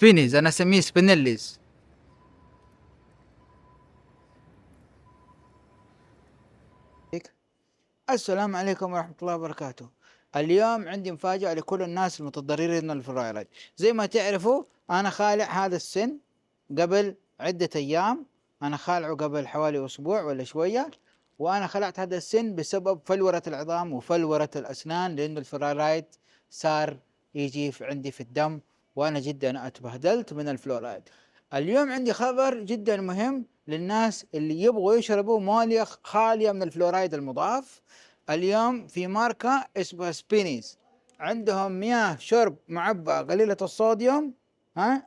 سبينيز، انا اسميه سبينيليز. السلام عليكم ورحمة الله وبركاته. اليوم عندي مفاجأة لكل الناس المتضررين من الفلورايد. زي ما تعرفوا أنا خالع هذا السن قبل عدة أيام، أنا خالعه قبل حوالي أسبوع ولا شوية، وأنا خلعت هذا السن بسبب فلورة العظام وفلورة الأسنان، لأنه الفلورايد صار يجي عندي في الدم، وأنا جدا أتبهدلت من الفلورايد. اليوم عندي خبر جدا مهم للناس اللي يبغوا يشربوا موية خالية من الفلورايد المضاف. اليوم في ماركة اسمها سبينيز، عندهم مياه شرب معبأة قليلة الصوديوم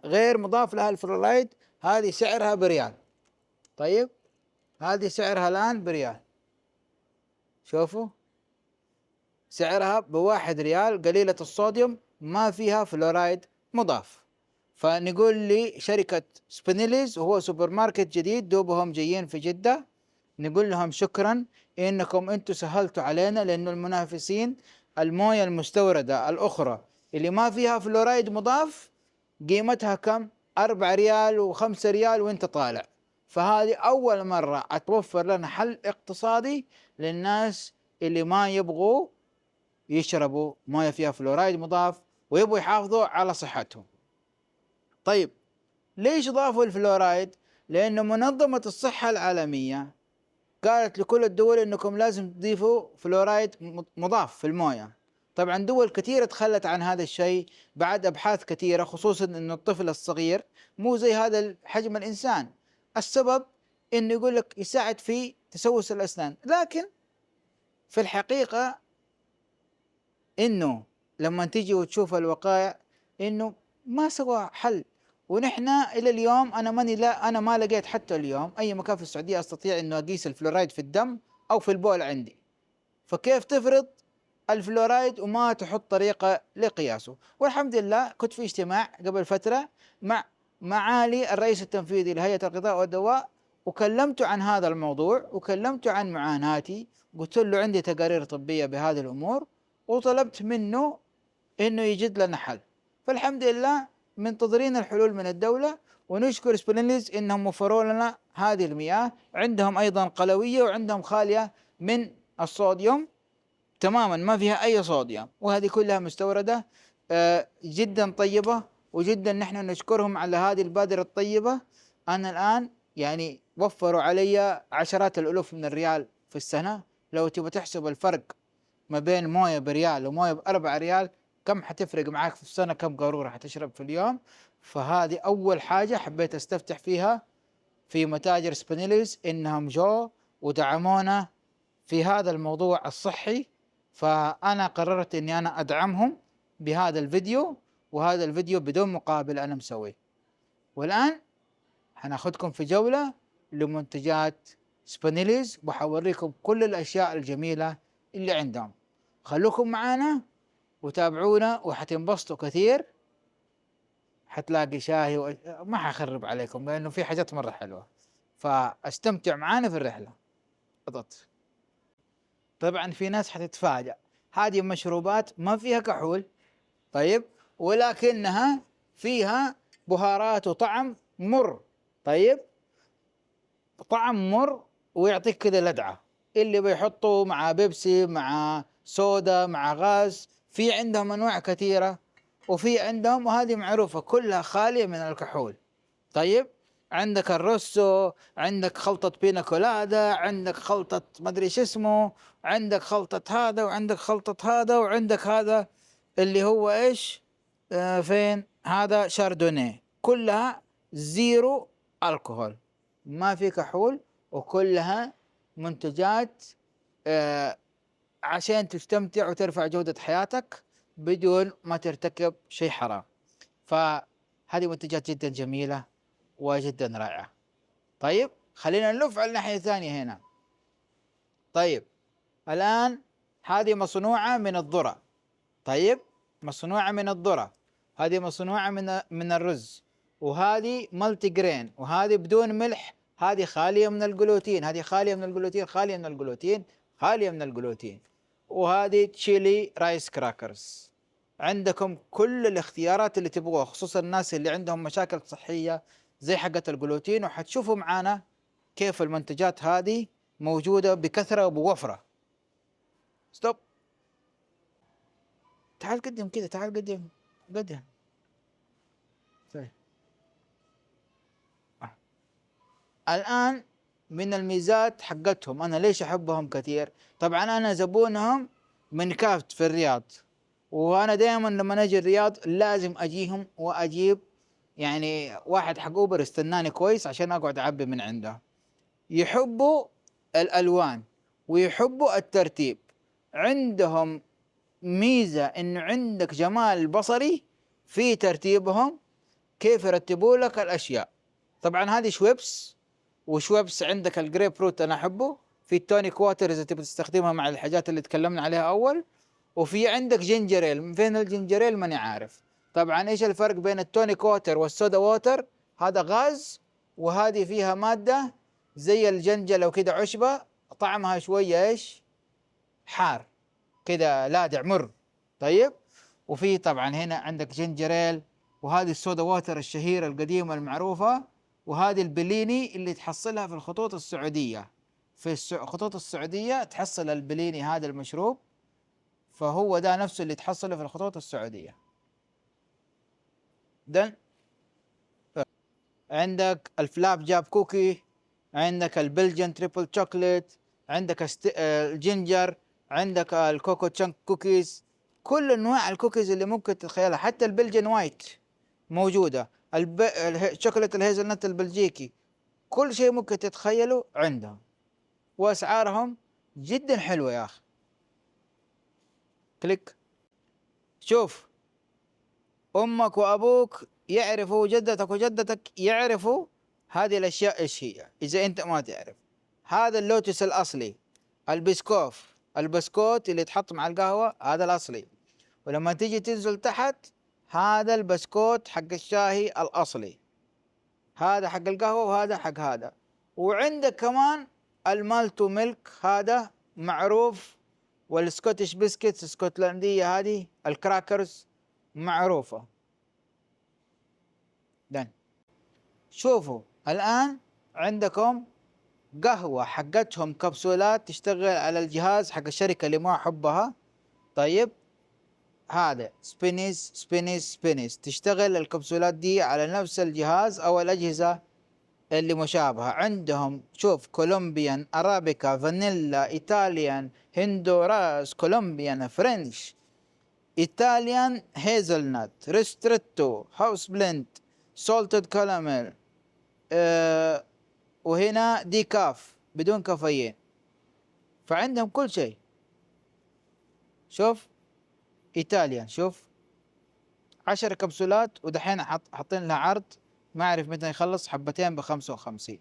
غير مضاف لها الفلورايد. هذه سعرها بريال. طيب هذه سعرها الآن بريال، شوفوا سعرها بواحد ريال، قليلة الصوديوم، ما فيها فلورايد مضاف. فنقول لي شركة سبينيليز، وهو سوبر ماركت جديد دوبهم جايين في جدة، نقول لهم شكرا انكم انتم سهلتوا علينا، لانه المنافسين المويه المستوردة الاخرى اللي ما فيها فلورايد مضاف قيمتها كم؟ 4 ريال و5 ريال وانت طالع. فهذه اول مرة اتوفر لنا حل اقتصادي للناس اللي ما يبغوا يشربوا مويه فيها فلورايد مضاف ويبغوا يحافظوا على صحتهم. طيب ليش ضافوا الفلورايد؟ لأنه منظمة الصحة العالمية قالت لكل الدول انكم لازم تضيفوا فلورايد مضاف في المويه. طبعا دول كثيرة تخلت عن هذا الشيء بعد ابحاث كثيرة، خصوصا انه الطفل الصغير مو زي هذا حجم الانسان. السبب انه يقول لك يساعد في تسوس الاسنان، لكن في الحقيقة انه لما تيجي وتشوف الوقائع انه ما سوى حل. ونحن الى اليوم انا ما لقيت حتى اليوم اي مكان في السعوديه استطيع انه اقيس الفلورايد في الدم او في البول عندي. فكيف تفرض الفلورايد وما تحط طريقه لقياسه؟ والحمد لله كنت في اجتماع قبل فتره مع معالي الرئيس التنفيذي لهيئه الغذاء والدواء، وكلمته عن هذا الموضوع وكلمته عن معاناتي، قلت له عندي تقارير طبيه بهذه الامور، وطلبت منه انه يجد لنا حل. فالحمد لله منتظرين الحلول من الدولة، ونشكر سبينيليز انهم وفروا لنا هذه المياه. عندهم ايضا قلوية وعندهم خالية من الصوديوم تماما، ما فيها اي صوديوم، وهذه كلها مستوردة. جدا طيبة، وجدا نحن نشكرهم على هذه البادرة الطيبة. انا الان يعني وفروا علي عشرات الالوف من الريال في السنة. لو تبغى تحسب الفرق ما بين مويه بريال ومويه بأربعة ريال، كم حتفرق معاك في السنة؟ كم قارورة حتشرب في اليوم؟ فهذه أول حاجة حبيت أستفتح فيها في متاجر سبينيليز، إنهم جو ودعمونا في هذا الموضوع الصحي. فأنا قررت إني أنا أدعمهم بهذا الفيديو، وهذا الفيديو بدون مقابل أنا مسويه. والآن حناخدكم في جولة لمنتجات سبينيليز، وحوريكم كل الأشياء الجميلة اللي عندهم. خلوكم معانا وتابعونا وحتنبسطوا كثير. حتلاقي شاهي ما حخرب عليكم لأنه في حاجات مرة حلوة، فاستمتع معانا في الرحلة. بالضبط. طبعا في ناس حتتفاجأ، هذه مشروبات ما فيها كحول، طيب، ولكنها فيها بهارات وطعم مر. طيب طعم مر ويعطيك كذا لدعة. اللي بيحطوا مع بيبسي، مع سودا، مع غاز، في عندهم أنواع كثيرة، وفي عندهم، وهذه معروفة كلها خالية من الكحول. طيب عندك الروسو، عندك خلطة بينا كولادا، عندك خلطة مدري شو اسمه، عندك خلطة هذا وعندك خلطة هذا وعندك هذا اللي هو ايش؟ فين هذا؟ شاردونيه. كلها زيرو الكحول، ما في كحول، وكلها منتجات آه عشان تستمتع وترفع جودة حياتك بدون ما ترتكب شيء حرام. فهذه منتجات جدا جميلة وجدا رائعة. طيب خلينا نلف على الناحية الثانية هنا. طيب الآن هذه مصنوعة من الذرة. طيب مصنوعة من الذرة، هذه مصنوعة من الرز، وهذه مالتي جرين، وهذه بدون ملح، هذه خالية من الجلوتين، هذه خالية من الجلوتين، خالية من الجلوتين، خالية من الجلوتين، وهذه تشيلي رايس كراكرز. عندكم كل الاختيارات اللي تبغوها، خصوصا الناس اللي عندهم مشاكل صحية زي حقة الجلوتين، وحتشوفوا معانا كيف المنتجات هذه موجودة بكثرة وبوفرة. ستوب، تعال قدم كذا، تعال قدم، قدم. طيب. الآن من الميزات حقتهم أنا ليش أحبهم كثير؟ طبعا أنا زبونهم من كافت في الرياض، وأنا دائما لما أجي الرياض لازم أجيهم وأجيب يعني واحد حق أوبر يستناني كويس عشان أقعد أعبي من عنده. يحبوا الألوان ويحبوا الترتيب، عندهم ميزة إنه عندك جمال بصري في ترتيبهم، كيف يرتبوا لك الأشياء. طبعا هذه شويبس، وشويبس عندك الجريب فروت أنا أحبه، في التونيك واتر إذا تبي تستخدمها مع الحاجات اللي تكلمنا عليها أول، وفي عندك جينجريل. فين الجينجريل ماني عارف. طبعا إيش الفرق بين التونيك واتر والسودا واتر؟ هذا غاز، وهذه فيها مادة زي الجنجل وكذا عشبة، طعمها شوية إيش حار كذا لاذع مر. طيب، وفي طبعا هنا عندك جينجريل، وهذه السودا واتر الشهيرة القديمة المعروفة، وهذه البليني اللي تحصلها في الخطوط السعودية. في الخطوط السعودية تحصل البليني هذا المشروب، فهو ده نفسه اللي تحصله في الخطوط السعودية. ده عندك الفلاب جاب كوكي، عندك البلجن تريبل شوكليت، عندك الجينجر، عندك الكوكو تشانك كوكيز، كل انواع الكوكيز اللي ممكن تتخيلها، حتى البلجن وايت موجودة، شوكولات الهيزل نت البلجيكي، كل شيء ممكن تتخيله عندهم، واسعارهم جدا حلوة يا اخي. كليك شوف، امك وابوك يعرفوا، جدتك وجدتك يعرفوا هذه الاشياء ايش هي، اذا انت ما تعرف. هذا اللوتس الاصلي، البسكوف، البسكوت اللي يتحط مع القهوة هذا الاصلي، ولما تيجي تنزل تحت هذا البسكوت حق الشاهي الاصلي، هذا حق القهوة وهذا حق هذا. وعندك كمان المالتو ميلك هذا معروف، والسكوتش بسكيتس اسكتلندية هذه، الكراكرز معروفة. دن شوفوا الآن عندكم قهوة حقتهم كبسولات تشتغل على الجهاز حق الشركة اللي ما أحبها. طيب، هذا سبينيز تشتغل الكبسولات دي على نفس الجهاز أو الأجهزة اللي مشابهة عندهم. شوف، كولومبيان، أرابيكا، فانيلا، إيطاليان، هندوراس، كولومبيان، فرنش، إيطاليان، هيزل نات، ريستريتو، هاوس بلند، سولتد كراميل، وهنا ديكاف بدون كافيين، فعندهم كل شيء. شوف إيطاليان، شوف 10 كبسولات، ودحين حاطين لها عرض ما أعرف متى يخلص، حبتين ب55.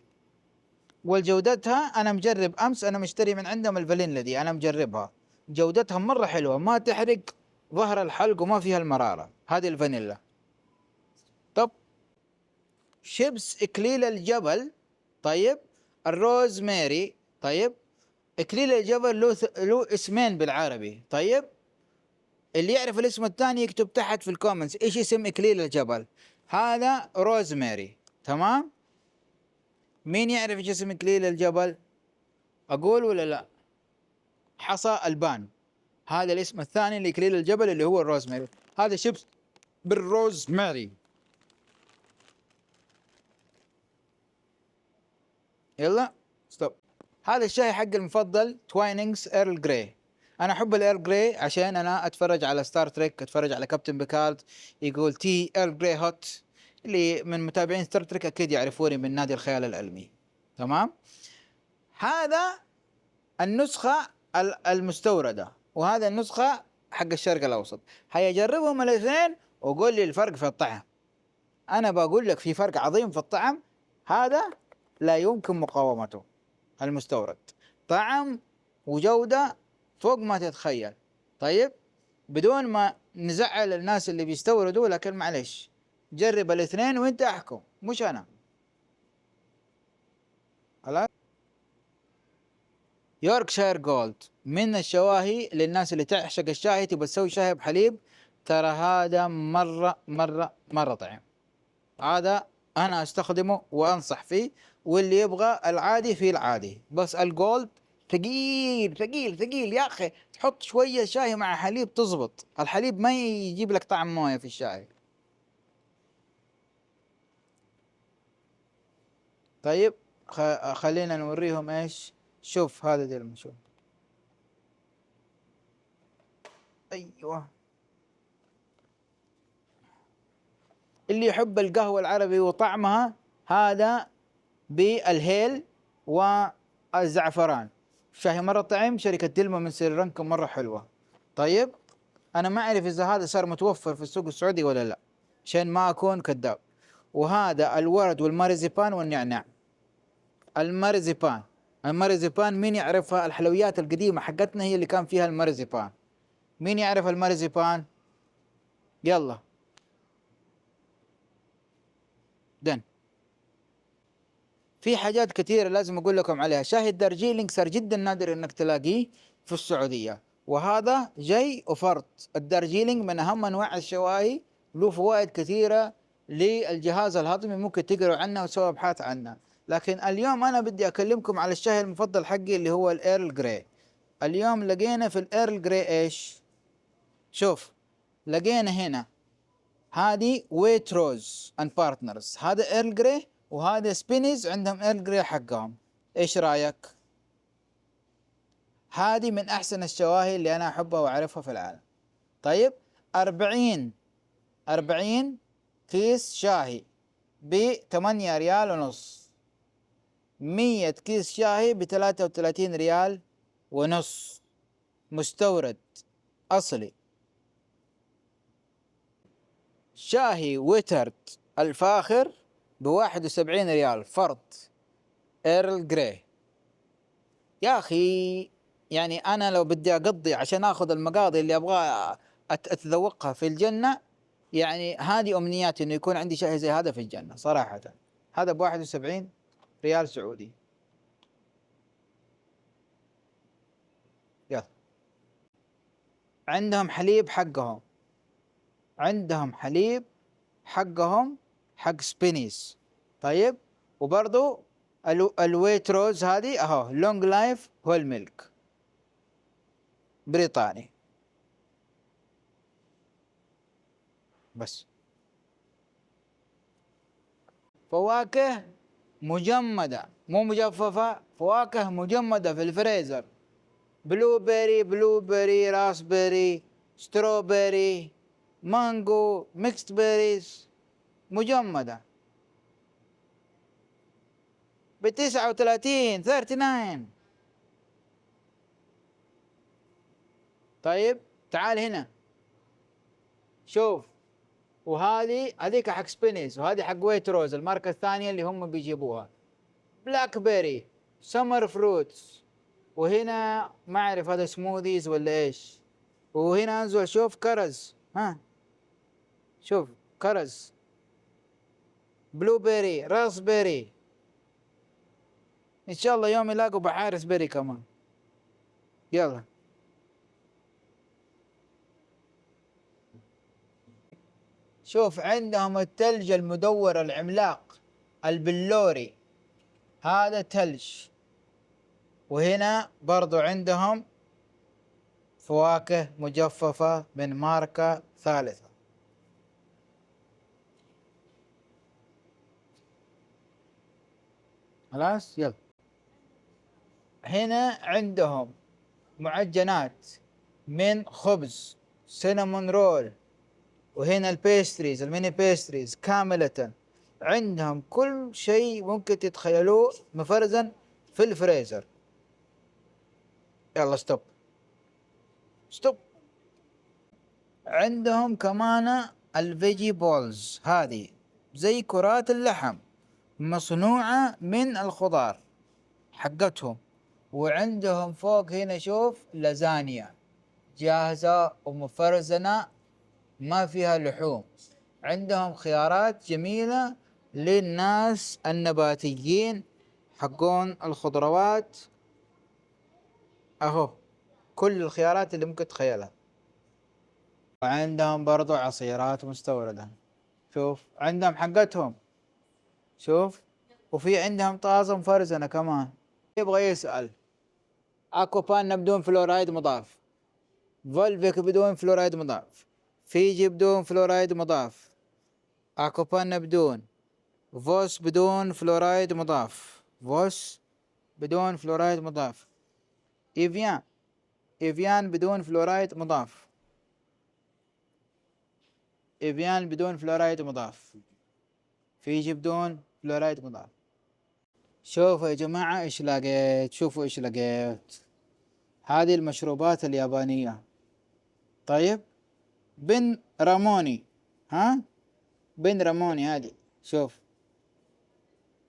والجودتها أنا مجرب أمس، أنا مشتري من عندهم الفانيلا دي، أنا مجربها جودتها مرة حلوة، ما تحرق ظهر الحلق وما فيها المرارة، هذه الفانيلا. طب شيبس إكليل الجبل، طيب الروز ماري، طيب إكليل الجبل له اسمين بالعربي. طيب اللي يعرف الاسم الثاني يكتب تحت في الكومنتس إيش اسم إكليل الجبل. هذا روز ماري، تمام. مين يعرف ايش اسم إكليل الجبل؟ أقول ولا لا؟ حصى البان، هذا الاسم الثاني لإكليل الجبل اللي هو الروزماري. هذا شيبس بالروزماري. يلا ستوب. هذا الشاي حق المفضل توينينجز ايرل جراي. انا احب الايرل جراي عشان انا اتفرج على ستار تريك، اتفرج على كابتن بيكارد يقول تي ايرل جراي هوت. اللي من متابعين ستار تريك اكيد يعرفوني من نادي الخيال العلمي، تمام. هذا النسخة المستوردة، وهذا النسخة حق الشرق الأوسط. هيجربهم الاثنين وقول لي الفرق في الطعم. أنا بقول لك في فرق عظيم في الطعم، هذا لا يمكن مقاومته. المستورد طعم وجودة فوق ما تتخيل. طيب بدون ما نزعل الناس اللي بيستوردوا، لكن معلش جرب الاثنين وانت احكم مش أنا. خلاص. يوركشاير جولد من الشواهي للناس اللي تعشق الشاي، تبى تسوي شاي بحليب، ترى هذا مرة طعم. هذا أنا أستخدمه وأنصح فيه. واللي يبغى العادي في العادي، بس الجولد ثقيل ثقيل ثقيل يا أخي. تحط شوية شاي مع حليب تزبط، الحليب ما يجيب لك طعم موية في الشاي. طيب خلينا نوريهم إيش. شوف هذا ديل، شوف. أيوه، اللي يحب القهوة العربي وطعمها، هذا بالهيل والزعفران. شاهي مرة طعم، شركة دلمة من سريلانكا مرة حلوة. طيب أنا ما أعرف إذا هذا صار متوفر في السوق السعودي ولا لا، عشان ما أكون كذاب. وهذا الورد والمارزبان والنعناع. المارزبان، المارزبان مين يعرفها؟ الحلويات القديمة حقتنا هي اللي كان فيها المارزبان. مين يعرف المارزبان؟ يلا دن. في حاجات كثيرة لازم أقول لكم عليها. شاهي الدارجيلينج صار جدا نادر إنك تلاقيه في السعودية، وهذا جاي وفرط. الدارجيلينج من أهم أنواع الشواهي، له فوائد كثيرة للجهاز الهضمي، ممكن تقروا عنه وتسووا أبحاث عنه. لكن اليوم أنا بدي أكلمكم على الشاي المفضل حقي اللي هو الإيرل جراي. اليوم لقينا في الإيرل جراي إيش؟ شوف، لقينا هنا هذه ويتروز اند بارتنرز، هذا ايرل جراي، وهذا سبينيز عندهم ايرل جراي حقهم. ايش رايك؟ هذه من احسن الشواهي اللي انا احبها واعرفها في العالم. طيب 40 كيس شاهي ب 8 ريال ونص. 100 كيس شاهي ب 33 ريال ونص، مستورد اصلي. شاهي ويترد الفاخر ب71 ريال فرد، ايرل جراي. يا أخي يعني أنا لو بدي أقضي عشان أخذ المقاضي اللي أبغى أتذوقها في الجنة، يعني هذه أمنياتي إنه يكون عندي شيء زي هذا في الجنة صراحة. هذا ب71 ريال سعودي. يلا، عندهم حليب حقهم، عندهم حليب حقهم حق سبينيز. طيب، وبرضو الويتروز هذه اهو لونج لايف هول ميلك بريطاني. بس فواكه مجمدة مو مجففة، فواكه مجمدة في الفريزر. بلو بيري، راسبيري، ستروبيري، مانجو، ميكست بيريز، مجمدة ب39 39. طيب تعال هنا شوف، وهذه هذيك حق سبينيز، وهذه حق ويتروز الماركة الثانية اللي هم بيجيبوها. بلاك بيري، سمر فروتس، وهنا ما اعرف هذا سموذيز ولا ايش. وهنا انزل شوف كرز، ها شوف كرز، بلو بيري، راسبيري. ان شاء الله يوم يلاقوا بحارس بيري كمان. يلا شوف، عندهم الثلج المدور العملاق البلوري، هذا ثلج. وهنا برضو عندهم فواكه مجففة من ماركة ثالثة. خلاص يلا. هنا عندهم معجنات من خبز، سينامون رول. وهنا البيستريز، الميني بيستريز كاملة. عندهم كل شيء ممكن تتخيلوه مفرزن في الفريزر. يلا ستوب ستوب. عندهم كمان الفيجي بولز، هذه زي كرات اللحم مصنوعة من الخضار حقتهم. وعندهم فوق هنا شوف لازانيا جاهزة ومفرزنة ما فيها لحوم. عندهم خيارات جميلة للناس النباتيين حقون الخضروات، اهو كل الخيارات اللي ممكن تخيلها. وعندهم برضو عصيرات مستوردة، شوف عندهم حقتهم، شوف. وفي عندهم طازة مفرزنة كمان. يبغى يسأل اكوبان بدون فلورايد مضاف، فولفيك بدون فلورايد مضاف، فيجي بدون فلورايد مضاف، اكوبان بدون، فوس بدون فلورايد مضاف، فوس بدون فلورايد مضاف، ايفيان، ايفيان بدون فلورايد مضاف، ايفيان بدون فلورايد مضاف، فيجي بدون فلورايد مضاف. شوفوا يا جماعة ايش لقيت، شوفوا ايش لقيت. هذه المشروبات اليابانية. طيب، بن راموني، ها، بن راموني هذه، شوف،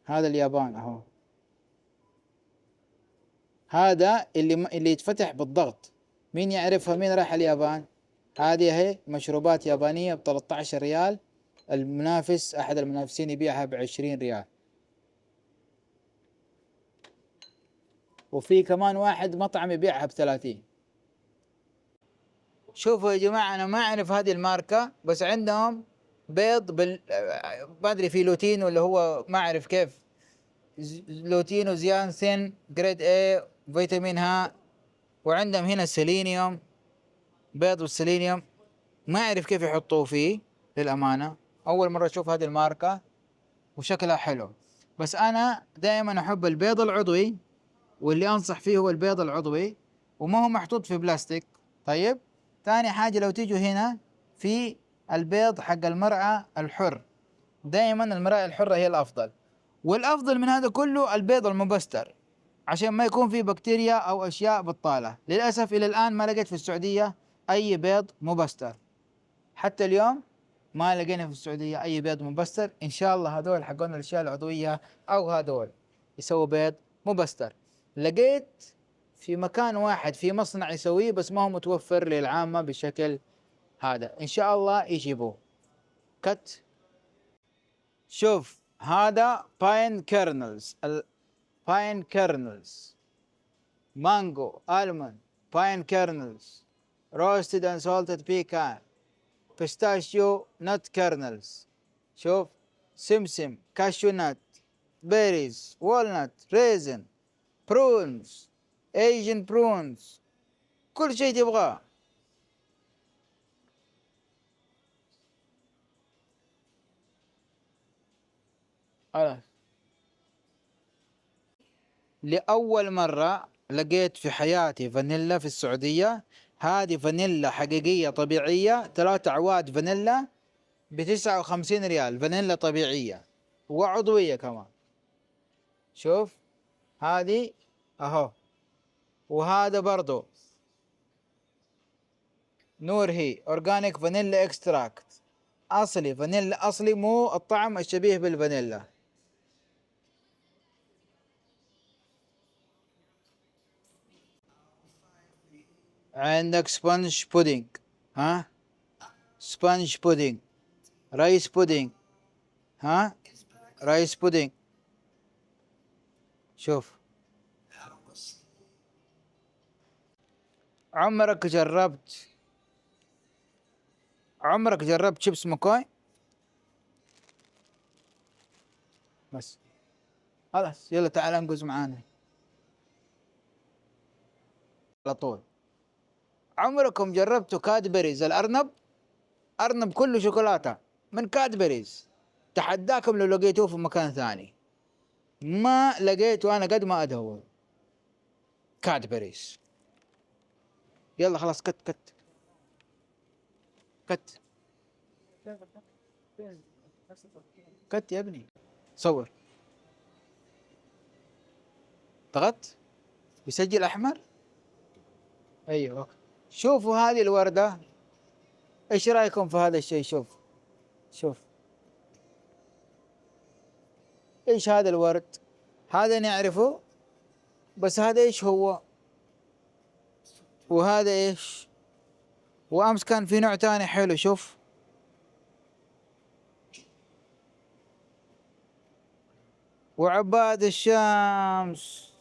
هذا اليابان اهو، هذا اللي يتفتح بالضغط. مين يعرفها؟ مين راح اليابان؟ هذه هي مشروبات يابانية ب 13 ريال، المنافس أحد المنافسين يبيعها ب20 ريال. وفي كمان واحد مطعم يبيعها ب30. شوفوا يا جماعة، أنا ما أعرف هذه الماركة، بس عندهم بيض ما أدري في لوتين ولا هو ما أعرف كيف، لوتين وزيانسين جريد A، فيتامين ها، وعندهم هنا السيلينيوم، بيض والسيلينيوم، ما أعرف كيف يحطوه فيه للأمانة. أول مرة أشوف هذه الماركة وشكلها حلو، بس أنا دائما أحب البيض العضوي، واللي أنصح فيه هو البيض العضوي، وما هو محطوط في بلاستيك. طيب، ثاني حاجة لو تيجوا هنا في البيض حق المرأة الحر، دائما المرأة الحرة هي الأفضل، والأفضل من هذا كله البيض المبستر، عشان ما يكون فيه بكتيريا أو أشياء بطالة. للأسف إلى الآن ما لقيت في السعودية أي بيض مبستر، حتى اليوم ما لقينا في السعودية أي بيض مبستر. إن شاء الله هذول حقون الأشياء العضوية أو هذول يسووا بيض مبستر. لقيت في مكان واحد في مصنع يسويه، بس ما هو متوفر للعامة بشكل هذا، إن شاء الله يجيبوه. كت، شوف هذا باين كيرنلز، الباين كيرنلز، مانجو، ألمون، باين كيرنلز، روستد اند سولتد بيكان، بيستاشيو نت كيرنلز، شوف، سمسم، كاشيو نت، بيريز، والنت، ريزن، برونز، ايجن برونز، كل شيء تبغاه. خلاص، لأول مرة لقيت في حياتي فانيلا في السعودية. هذه فانيلا حقيقية طبيعية، 3 أعواد فانيلا ب59 ريال، فانيلا طبيعية وعضوية كمان. شوف هذه اهو، وهذا برضو نور هي اورجانيك فانيلا اكستراكت، اصلي فانيلا اصلي، مو الطعم الشبيه بالفانيلا. عندك سبونج بودينج، ها، سبونج بودينج، رايس بودينج، ها، رايس بودينج، شوف. عمرك جربت عمرك جربت شيبس مكوي؟ بس خلاص، يلا تعال انقز معانا على طول. عمركم جربتوا كادبريز الأرنب؟ أرنب كله شوكولاتة من كادبريز، تحداكم لو لقيتوه في مكان ثاني. ما لقيته أنا قد ما أدور. كادبريز. يلا خلاص، كت كت كت كت يا ابني، صور. ضغط بيسجل أحمر. أيوه، شوفوا هذه الوردة، إيش رأيكم في هذا الشيء؟ شوف، شوف إيش هذا الورد، هذا نعرفه، بس هذا إيش هو، وهذا إيش، وأمس كان في نوع تاني حلو، شوف، وعباد الشمس.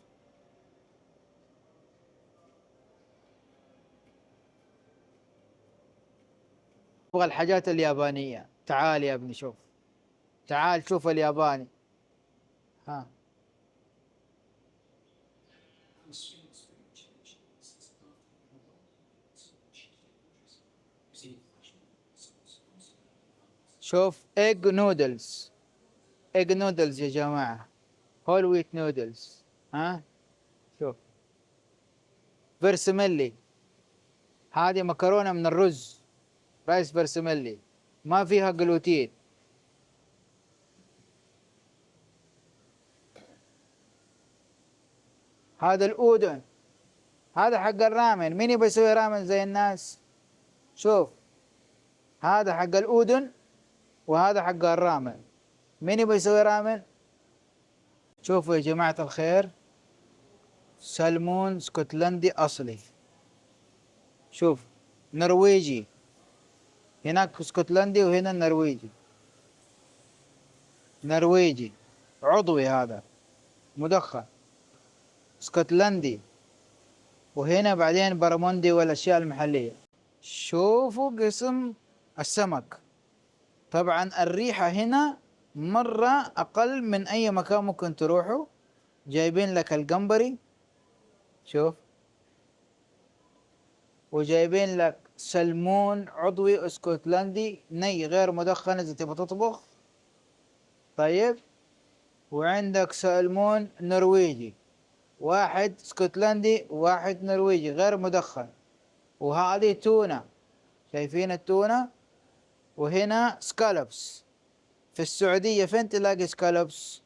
ابغى الحاجات اليابانية. تعال يا ابني شوف، تعال شوف الياباني. ها، شوف ايج نودلز. ايج نودلز يا جماعة، هول ويت نودلز. ها، شوف فيرسميلي، هذه مكرونة من الرز، رايس فيرسميلي، ما فيها جلوتين. هذا الأودن، هذا حق الرامن. مين يبي يسوي رامن زي الناس؟ شوف، هذا حق الأودن وهذا حق الرامن. مين يبي يسوي رامن؟ شوفوا يا جماعة الخير، سلمون اسكتلندي أصلي. شوف، نرويجي، هناك اسكتلندي وهنا نرويجي. نرويجي عضوي، هذا مدخن. اسكتلندي، وهنا بعدين برموندي والأشياء المحلية. شوفوا قسم السمك، طبعا الريحة هنا مرة أقل من أي مكان ممكن تروحوا. جايبين لك الجمبري، شوف، وجايبين لك سلمون عضوي اسكتلندي ني غير مدخن إذا تبغى تطبخ. طيب، وعندك سلمون نرويجي، واحد اسكتلندي وواحد نرويجي غير مدخن. وهذه تونة، شايفين التونة؟ وهنا سكالوبس. في السعودية فين تلاقي سكالوبس؟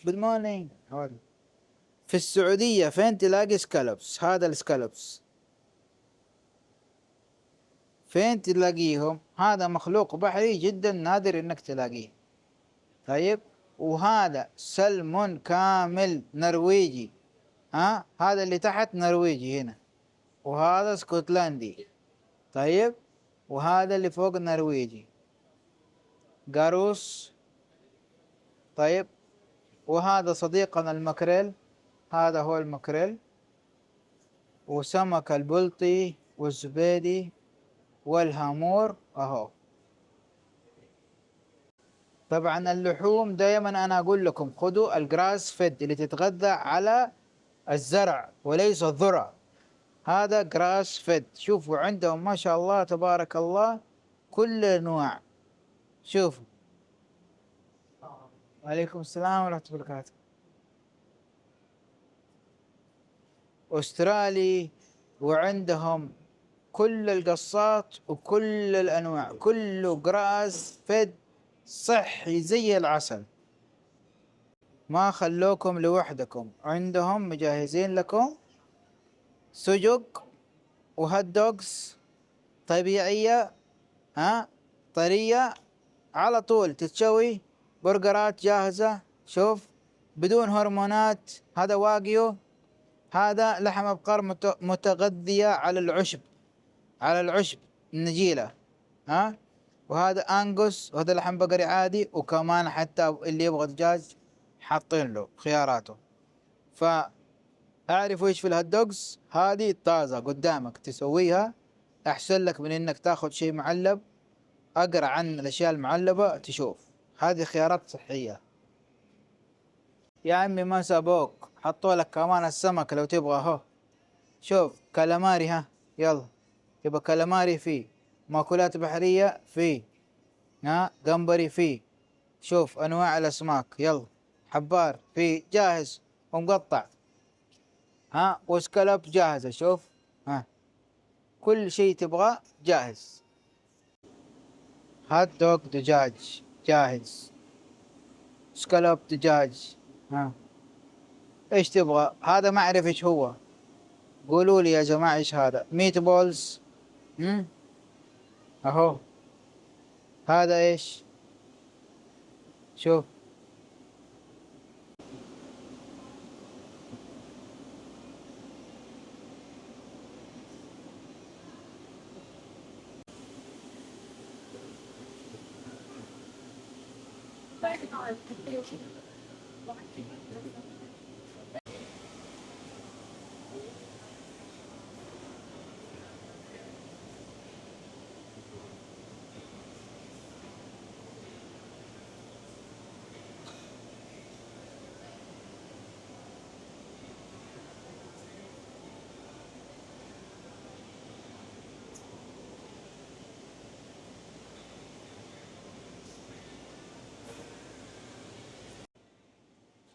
Good morning. في السعودية فين تلاقي سكالوبس؟ هذا السكالوبس فين تلاقيهم؟ هذا مخلوق بحري جدا نادر انك تلاقيه. طيب، وهذا سلمون كامل نرويجي. ها، هذا اللي تحت نرويجي هنا، وهذا اسكتلندي. طيب، وهذا اللي فوق نرويجي، قاروس. طيب، وهذا صديقنا المكريل، هذا هو المكريل، وسمك البلطي والزبيدي والهامور اهو. طبعا اللحوم دائما انا اقول لكم خذوا الجراس فيد اللي تتغذى على الزرع وليس الذرة. هذا جراس فيد. شوفوا عندهم ما شاء الله تبارك الله كل الانواع. شوفوا. وعليكم السلام ورحمة الله وبركاته. استرالي، وعندهم كل القصات وكل الانواع، كله جراس فيد صحي زي العسل. ما خلوكم لوحدكم، عندهم مجهزين لكم سجق وهات دوغز طبيعية، ها، طرية على طول تتشوي. برجرات جاهزة، شوف، بدون هرمونات. هذا واقيو، هذا لحم بقر متغذية على العشب، على العشب النجيلة. ها، وهذا أنجوس، وهذا لحم بقري عادي، وكمان حتى اللي يبغى دجاج حاطين له خياراته. فأعرفوا إيش في الهوت دوجز، هذه طازة قدامك تسويها، أحسن لك من إنك تاخذ شيء معلب. أقرأ عن الأشياء المعلبة تشوف، هذه خيارات صحية. يا عمي ما سابوك، حطوا لك كمان السمك لو تبغى اهو. شوف كالاماري، ها يلا، يبقى كالاماري فيه، مأكولات بحرية فيه، ها، جمبري فيه. شوف أنواع الأسماك، يلا، حبار فيه جاهز ومقطع، ها، وسكالوب جاهزة. شوف، ها، كل شيء تبغاه جاهز. هات دوغ دجاج جاهز، سكالوب دجاج، ها، ايش تبغى؟ هذا ما اعرف ايش هو، قولوا لي يا جماعة ايش هذا. ميت بولز، اهو. هذا ايش؟ شوف،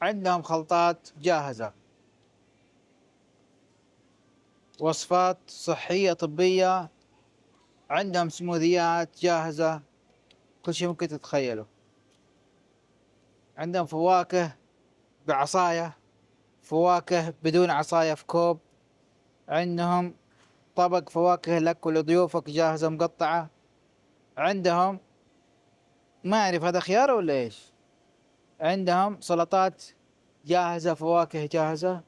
عندهم خلطات جاهزة، وصفات صحية طبية، عندهم سموذيات جاهزة، كل شيء ممكن تتخيله. عندهم فواكه بعصاية، فواكه بدون عصاية في كوب، عندهم طبق فواكه لك ولضيوفك جاهزة مقطعة، عندهم ما أعرف هذا خيار ولا إيش، عندهم سلطات جاهزة، فواكه جاهزة،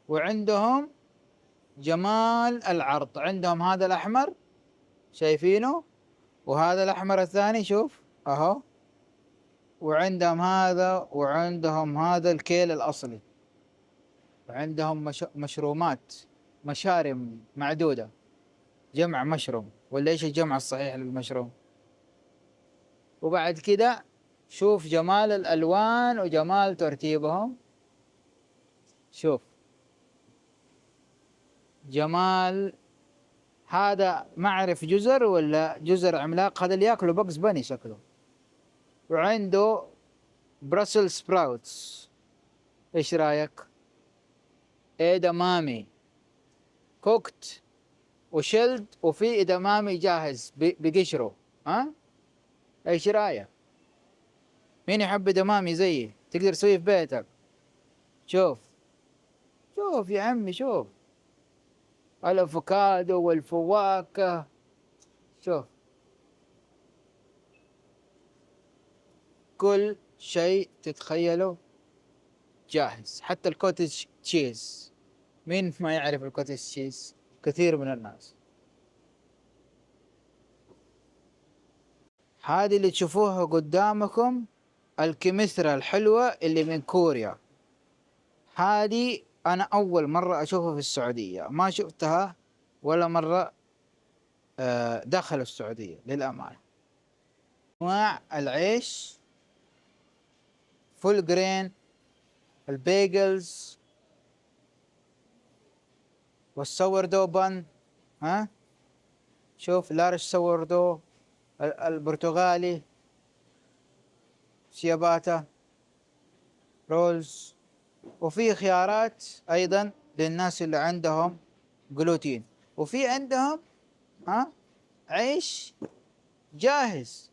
وعندهم جمال العرض. عندهم هذا الأحمر شايفينه، وهذا الأحمر الثاني شوف أهو، وعندهم هذا، وعندهم هذا الكيل الأصلي، وعندهم مشرومات، مشارم معدودة، جمع مشروم ولا إيش الجمع الصحيح للمشروم. وبعد كده شوف جمال الألوان وجمال ترتيبهم، شوف جمال. هذا ما أعرف جزر ولا جزر عملاق، هذا اللي ياكله بقز بني شكله. وعنده براسل سبراوتس، ايش رايك؟ إدمامي كوكت وشلد، وفي إدمامي جاهز بقشره. ها ايش رايك؟ مين يحب إدمامي زيي؟ تقدر تسويه في بيتك. شوف شوف يا عمي، شوف الافوكادو والفواكه، شوف كل شيء تتخيله جاهز، حتى الكوتج تشيز. مين ما يعرف الكوتج تشيز؟ كثير من الناس. هذه اللي تشوفوها قدامكم الكمثرى الحلوة اللي من كوريا، هذه أنا أول مرة أشوفها في السعودية، ما شفتها ولا مرة داخل السعودية للأمانة. أنواع العيش، فول جرين، البيجلز، والسوردو بن. ها شوف لارج سوردو، البرتغالي، سياباتا، رولز. وفي خيارات أيضا للناس اللي عندهم جلوتين. وفي عندهم عيش جاهز،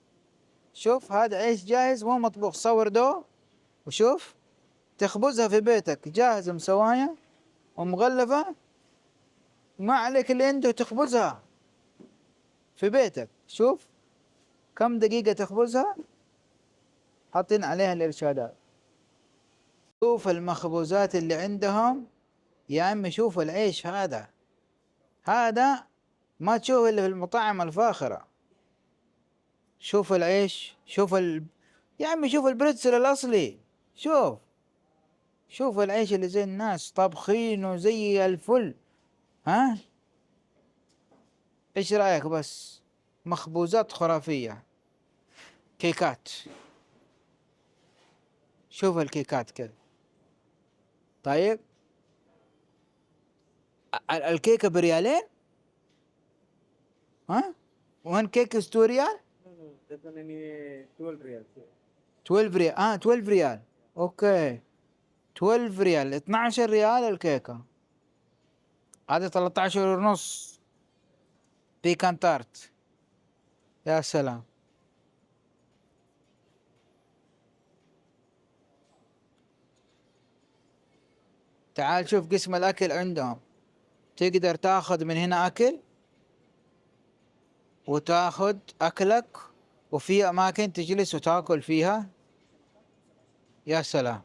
شوف هذا عيش جاهز مو مطبوخ، سوردو. وشوف تخبزها في بيتك جاهزة مسواية ومغلفة، ما عليك اللي عنده تخبزها في بيتك. شوف كم دقيقة تخبزها، حاطين عليها الإرشادات. شوف المخبوزات اللي عندهم يا عمي، شوف العيش هذا ما تشوف إلا في المطاعم الفاخرة. شوف العيش، شوف يا عمي شوف البريتزل الأصلي، شوف العيش اللي زي الناس طابخينه زي الفل. ها ايش رأيك؟ بس مخبوزات خرافية، كيكات، شوف الكيكات كذا. طيب الكيكة بريالين؟ ها وين كيك 2 ريال؟ 12 ريال. 12 ريال 12 ريال، اوكي 12 ريال، 12 ريال الكيكة هذه، 13 ونص بيكان تارت. يا سلام. تعال شوف قسم الأكل عندهم، تقدر تاخذ من هنا أكل وتاخذ أكلك، وفي أماكن تجلس وتاكل فيها. يا سلام.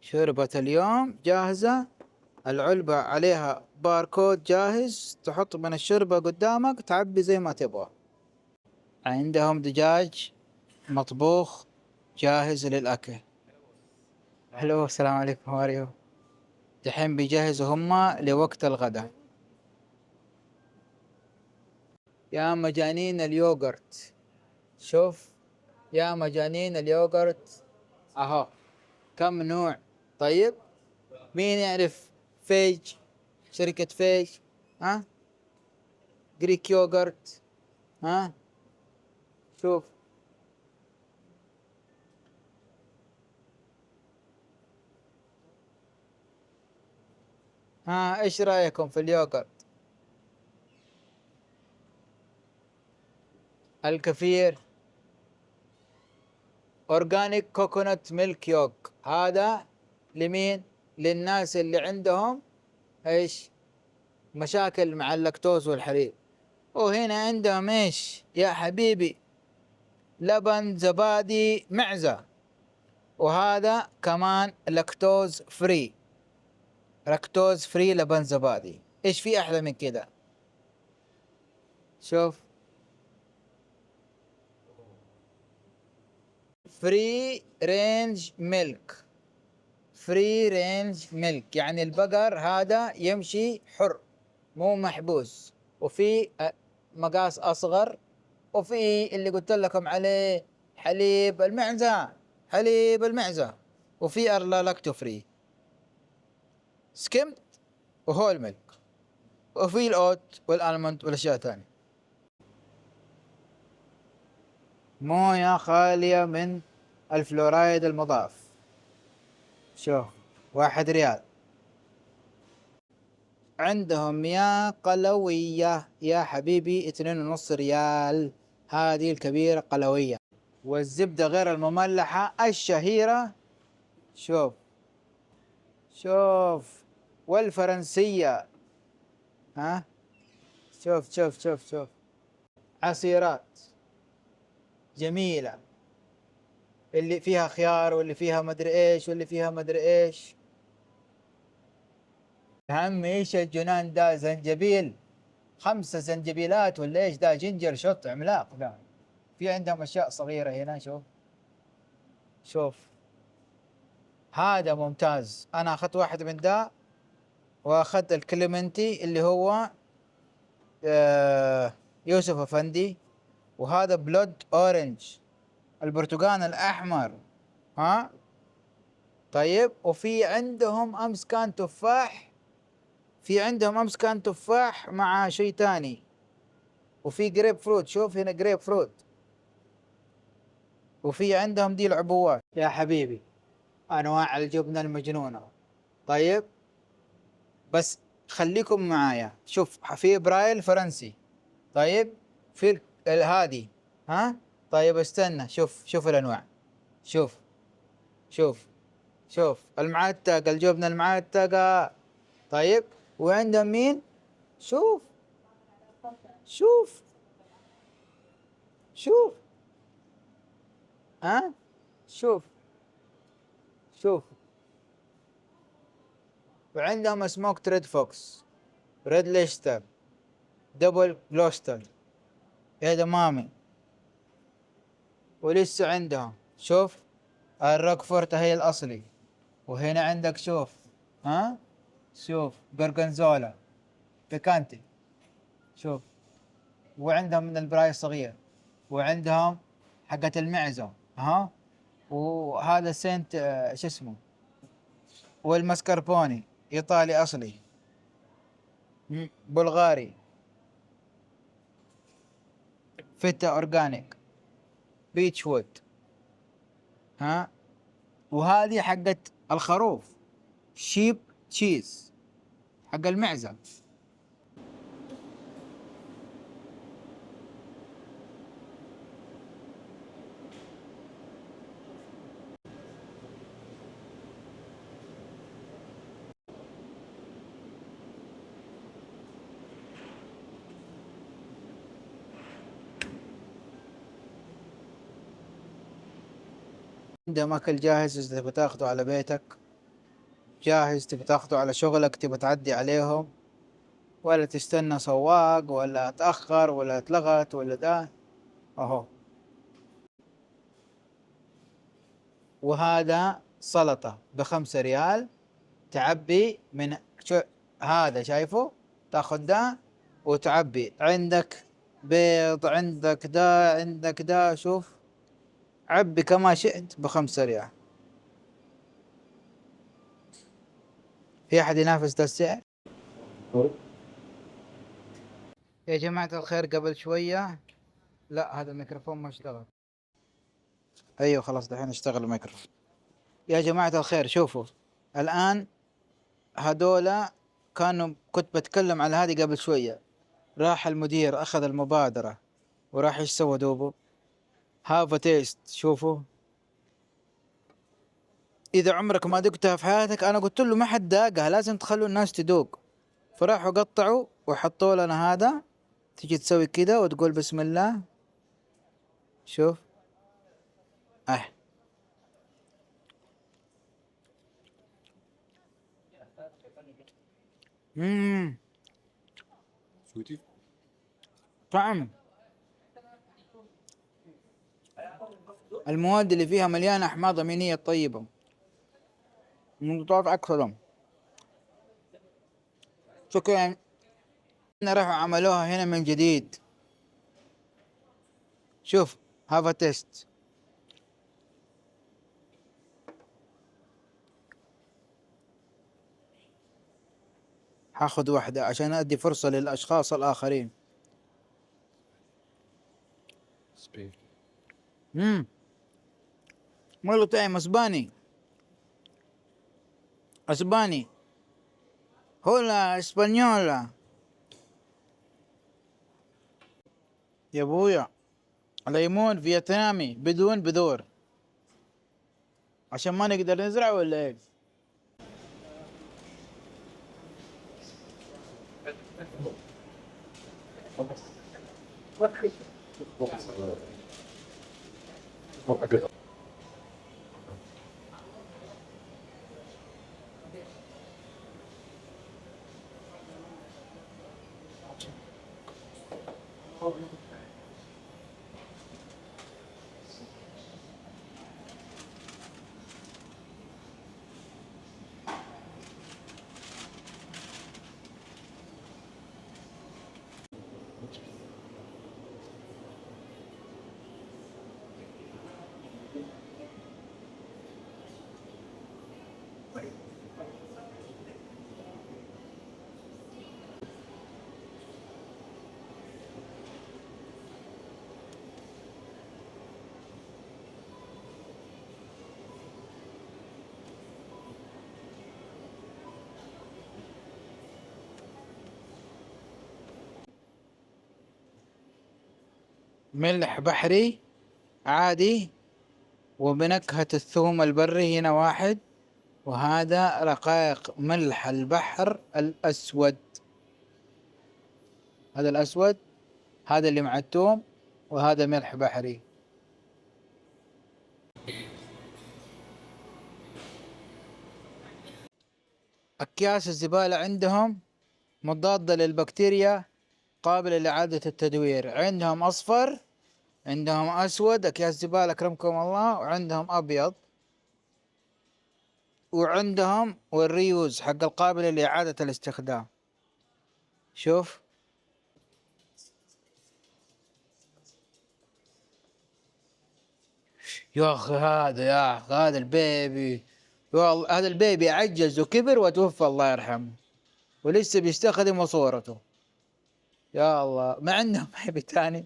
شوربة اليوم جاهزة، العلبة عليها باركود جاهز، تحط من الشوربة قدامك تعبي زي ما تبغى. عندهم دجاج مطبوخ جاهز للأكل. هلو السلام عليكم، هاريو. دحين بيجهزوا هما لوقت الغداء. يا مجانين اليوغرت، شوف يا مجانين اليوغرت، اهو كم نوع طيب مين يعرف فيج؟ شركة فيج، ها؟ جريك يوغرت، ها؟ شوف، ها ايش رأيكم في اليوغرت؟ الكفير اورجانيك كوكونات ميلك يوغ، هذا لمين؟ للناس اللي عندهم ايش؟ مشاكل مع اللاكتوز والحليب. وهنا عندهم ايش يا حبيبي؟ لبن زبادي معزة، وهذا كمان لاكتوز فري، لاكتوز فري لبن زبادي. ايش في احلى من كده؟ شوف، فري رينج ميلك، فري رينج ميلك يعني البقر هذا يمشي حر مو محبوس، وفي مقاس اصغر، وفي اللي قلت لكم عليه حليب المعزة، حليب المعزة، وفي ارلا لاكتو فري، سكيمد، وهول ميلك، وفي الاوت والالموند والاشياء الثانية. موية خالية من الفلورايد المضاف. شوف، 1 ريال. عندهم مياه قلوية يا حبيبي 2.5 ريال، هذه الكبيرة قلوية. والزبدة غير المملحة الشهيرة، شوف شوف، والفرنسية، ها، شوف شوف شوف شوف، عصيرات جميلة، اللي فيها خيار واللي فيها مدري ايش واللي فيها مدري ايش. هم ايش الجنان ده؟ زنجبيل، 5 زنجبيلات ولا ايش ده؟ جنجر شوت عملاق ده. في عندهم اشياء صغيرة هنا، شوف شوف، هذا ممتاز. انا اخذت واحد من ده، واخذت الكليمنتي اللي هو يوسف افندي، وهذا بلود اورنج، البرتقال الاحمر، ها. طيب، وفي عندهم امس كان تفاح، في عندهم امس كان تفاح مع شيء تاني، وفي جريب فروت، شوف هنا جريب فروت، وفي عندهم دي العبوات يا حبيبي، انواع الجبنة المجنونة. طيب بس خليكم معايا، شوف في برايل فرنسي، طيب في هذه، ها. طيب استنى، شوف شوف الانواع، شوف شوف شوف المعتق، الجبنة المعتقة. طيب، وعندهم مين؟ شوف شوف شوف، ها، شوف شوف، وعندهم سموكت ريد فوكس، ريد ليستر، دبل جلوستر، مامي. ولسه عندهم، شوف، الروكفورت هي الأصلي. وهنا عندك شوف، ها، شوف برغنزولا بيكانتي، شوف. وعندهم من البراي الصغير، وعندهم حقة المعزة، ها. وهذا سنت شو اسمه، والمسكربوني إيطالي أصلي، بلغاري، فيتا أورجانيك، بيتش وود، ها. وهذه حقة الخروف، شيب تشيز، حق المعزة. عندهم أكل جاهز إذا تبغى تاخذه على بيتك، جاهز تبغى تاخذه على شغلك، تبغى تعدي عليهم، ولا تستنى سواق، ولا تأخر، ولا اتلغت، ولا ده. أهو. وهذا سلطة ب5 ريال، تعبي من شو هذا شايفه؟ تاخذ ده وتعبي، عندك بيض، عندك ده، عندك ده، شوف، عبي كما شئت ب5 ريال. في أحد ينافس ذا السعر؟ يا جماعة الخير قبل شوية، لا هذا الميكروفون ما اشتغل. أيوه خلاص دحين اشتغل الميكروفون. يا جماعة الخير شوفوا الآن، هذولا كنت بتكلم على هذه قبل شوية، راح المدير أخذ المبادرة وراح ايش سوى دوبه؟ هاف تيست. شوفوا، إذا عمرك ما دقتها في حياتك، أنا قلت له ما حد داقها، لازم تخلوا الناس تدوق. فراحوا قطعوا وحطوا لنا هذا، تجي تسوي كذا وتقول بسم الله. شوف اه. مم. طعم المواد اللي فيها مليانة أحماض أمينية طيبة، مضادات أكثر. شكرا. راحوا عملوها هنا من جديد. شوف هاف تيست. هاخذ واحدة عشان أدي فرصة للأشخاص الآخرين. مرة طعم اسباني. اسباني. هولا اسبانيولا. يا ابويا ليمون فيتنامي بدون بذور، عشان ما نقدر نزرع ولا ايه؟ ملح بحري عادي، وبنكهة الثوم البري هنا واحد، وهذا رقائق ملح البحر الأسود. هذا الأسود، هذا اللي مع الثوم، وهذا ملح بحري. أكياس الزبالة عندهم مضادة للبكتيريا، قابلة لإعادة التدوير. عندهم أصفر، عندهم أسود أكياس زبالة أكرمكم الله، وعندهم أبيض، وعندهم والريوز حق القابلة لإعادة الاستخدام. شوف يا أخي، يا أخي هذا البيبي، والله هذا البيبي عجز وكبر وتوفى الله يرحمه، ولسه بيستخدموا صورته. يا الله ما عندهم بيبي تاني.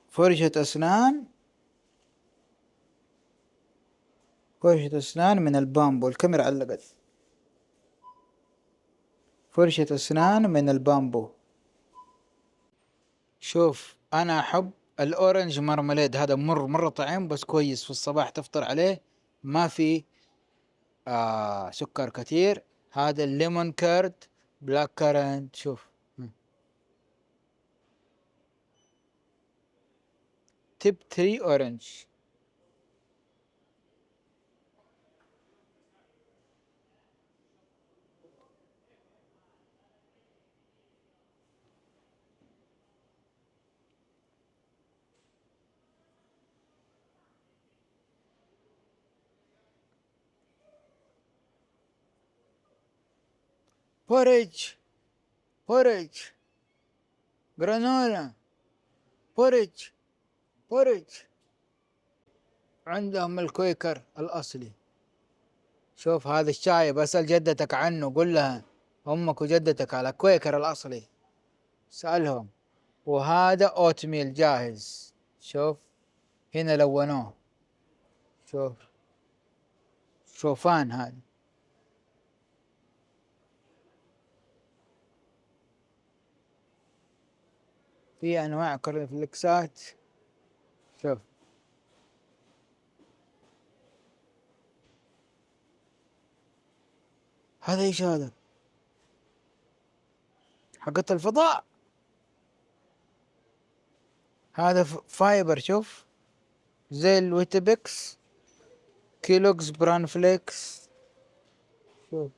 فرشة أسنان، فرشة أسنان من البامبو. الكاميرا علقت. فرشة أسنان من البامبو. شوف أنا أحب الأورنج مارماليد، هذا مرة طعم بس كويس في الصباح تفطر عليه، ما في سكر كثير. هذا الليمون كيرد بلاك كارنت. شوف تيب 3 أورنج. بوريج، بوريج جرانولا، بوريج، بوريج. عندهم الكويكر الأصلي. شوف هذا الشاي، بسأل جدتك عنه، قل لها أمك وجدتك على كويكر الأصلي، سألهم. وهذا أوتميل جاهز، شوف هنا لونوه، شوف شوفان هذا. في أنواع كورنفليكسات، شوف. هذا إيش هذا؟ حقت الفضاء. هذا فايبر، شوف زي الويتبكس، كيلوجز بران فليكس، شوف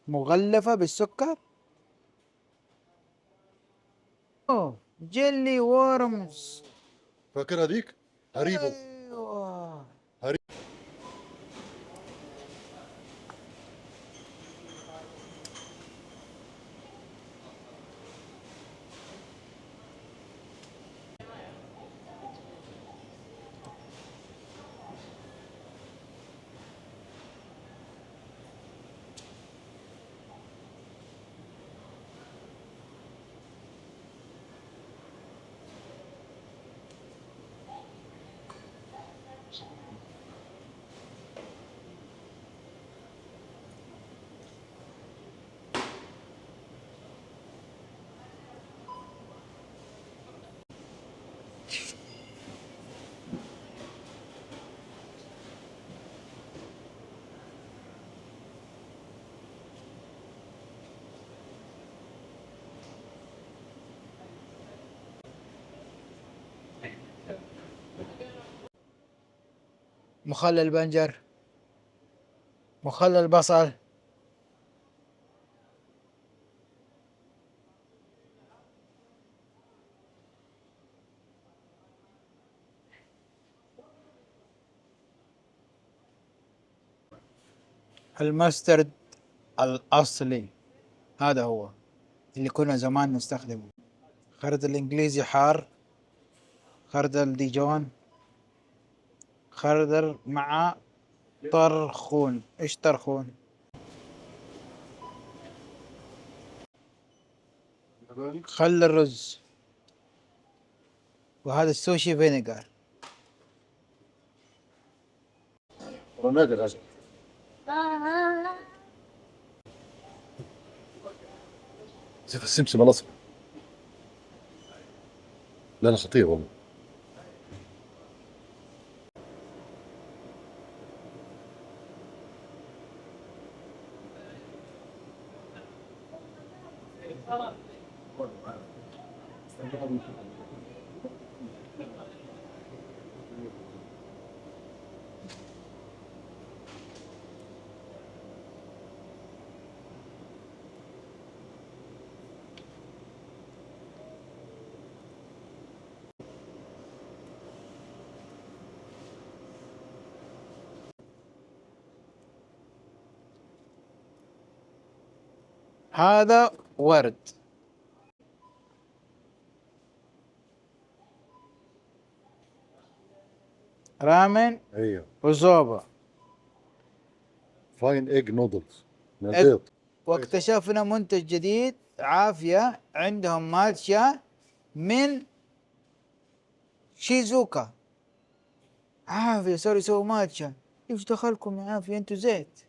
مغلفة بالسكر. أوه جيلي وورمز. فاكر هذيك؟ هريبو. أيوة. مخلل بنجر، مخلل بصل. المسترد الأصلي هذا هو اللي كنا زمان نستخدمه. خردل الإنجليزي حار، خردل ديجون، خردل مع طرخون. إيش طرخون؟ خل الرز. وهذا السوشي فينيجر. نادر هذا. زيت السمسم الأصفر. لا لا خطير والله. هذا ورد. رامن ايوه. وزوبا. فاين ايج نودلز من إك- البيض. واكتشفنا منتج جديد عافية عندهم ماتشا من شيزوكا. عافية صاروا يسووا ماتشا. ايش دخلكم يا عافية، انتوا زيت.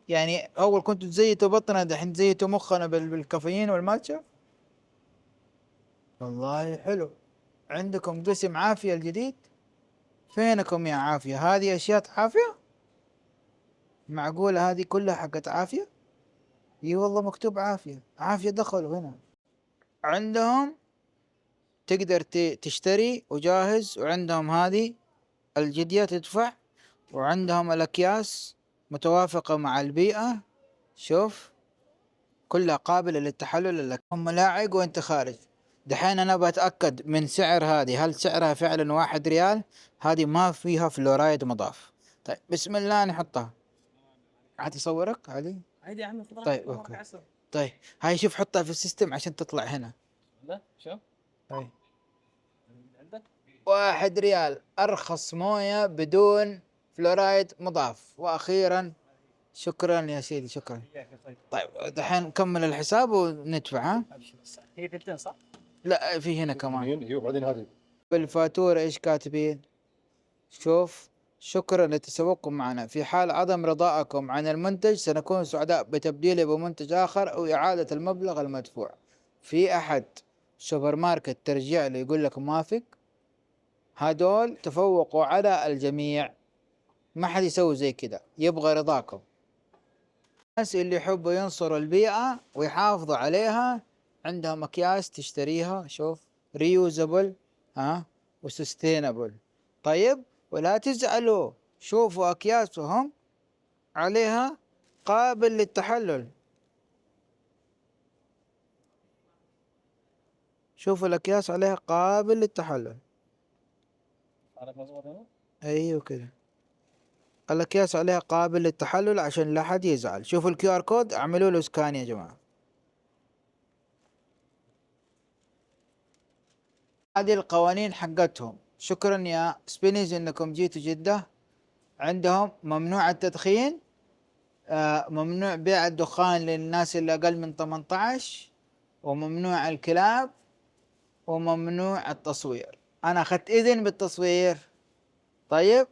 يعني اول كنتوا تزيتوا بطننا، دحين تزيتوا مخنا بالكافيين والماتشا. والله حلو. عندكم قسم عافية الجديد. فينكم يا عافية؟ هذه اشياء عافية؟ معقولة هذه كلها حقت عافية؟ اي والله مكتوب عافية. عافية دخلوا هنا. عندهم تقدر تشتري وجاهز، وعندهم هذه الجدية تدفع، وعندهم الأكياس متوافقة مع البيئة. شوف كلها قابلة للتحلل. لك ملاعق وانت خارج. دحين أنا بتأكد من سعر هذه، هل سعرها فعلا 1 ريال؟ هذه ما فيها فلورايد مضاف. طيب بسم الله نحطها. هتصورك علي. عادي يا عمي خضار. طيب اوكي. طيب هاي شوف حطها في السيستم عشان تطلع هنا. لا شوف هاي عندك 1 ريال ارخص مويه بدون فلورايد مضاف. واخيرا شكرا يا سيدي شكرا. طيب طيب دحين نكمل الحساب وندفع ها. هي ثلثين صح؟ لا في هنا كمان هي وبعدين هذه بالفاتورة ايش كاتبين؟ شوف شكرا لتسوقكم معنا. في حال عدم رضائكم عن المنتج سنكون سعداء بتبديله بمنتج آخر أو إعادة المبلغ المدفوع. في أحد سوبر ماركت ترجع له يقول لك موافق؟ هدول تفوقوا على الجميع. ما حد يسوي زي كده، يبغى رضاكم. الناس اللي يحبوا ينصروا البيئة ويحافظوا عليها عندهم أكياس تشتريها شوف ريوزابل ها وسستينابل. طيب ولا تزعلوا، شوفوا أكياسهم عليها قابل للتحلل. شوفوا الأكياس عليها قابل للتحلل. عارف مضبوط هنا؟ أيوه كده الأكياس عليها قابل للتحلل عشان لا حد يزعل. شوفوا الكيو ار كود اعملوا له سكان يا جماعة. هذه القوانين حقتهم. شكرا يا سبينيز انكم جيتوا جدة. عندهم ممنوع التدخين، ممنوع بيع الدخان للناس اللي اقل من 18، وممنوع الكلاب، وممنوع التصوير. انا اخذت اذن بالتصوير. طيب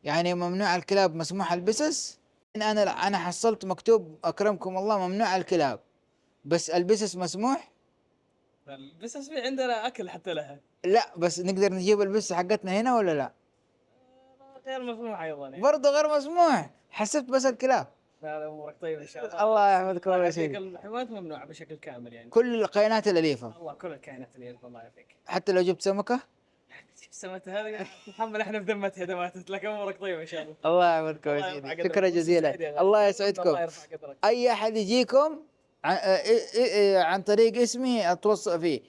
يعني ممنوع الكلاب مسموح البسس. انا حصلت مكتوب اكرمكم الله ممنوع الكلاب بس البسس مسموح. بس في عندنا اكل حتى لها لا بس نقدر نجيب البسس حقتنا هنا ولا لا؟ غير مسموح ايضا يعني. برضه غير مسموح. حسبت بس الكلاب. لا امورك طيبه ان شاء الله. الله يحفظكم يا سيدي. الحيوانات ممنوعه بشكل كامل يعني. كل الكائنات الاليفه. الله كل الكائنات اللي الله يعافيك. حتى لو جبت سمكه. سمت هذه نحمل احنا بذمتها اذا ماتت لك امورك طيبه ان شاء الله. الله يحفظكم يا سيدي شكرا جزيلا. الله يسعدكم. الله يرفع قدرك. اي احد يجيكم عن طريق اسمي اتوصى فيه.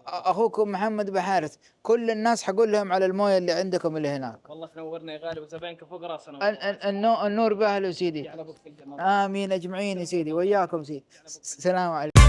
اخوكم محمد بحارث. كل الناس حقول لهم على المويه اللي عندكم اللي هناك. والله تنورنا يا غالي وزباينك فوق راسنا. النور باهله سيدي. يعني ابوك في الجنه. امين اجمعين يا سيدي وياكم سيدي. السلام عليكم.